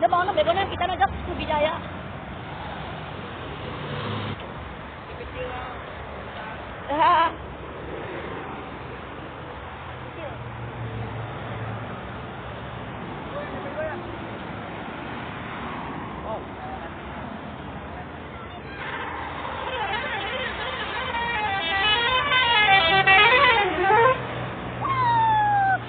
Gabaw na, bebo na, kita na dak sa Bidaya. Ha?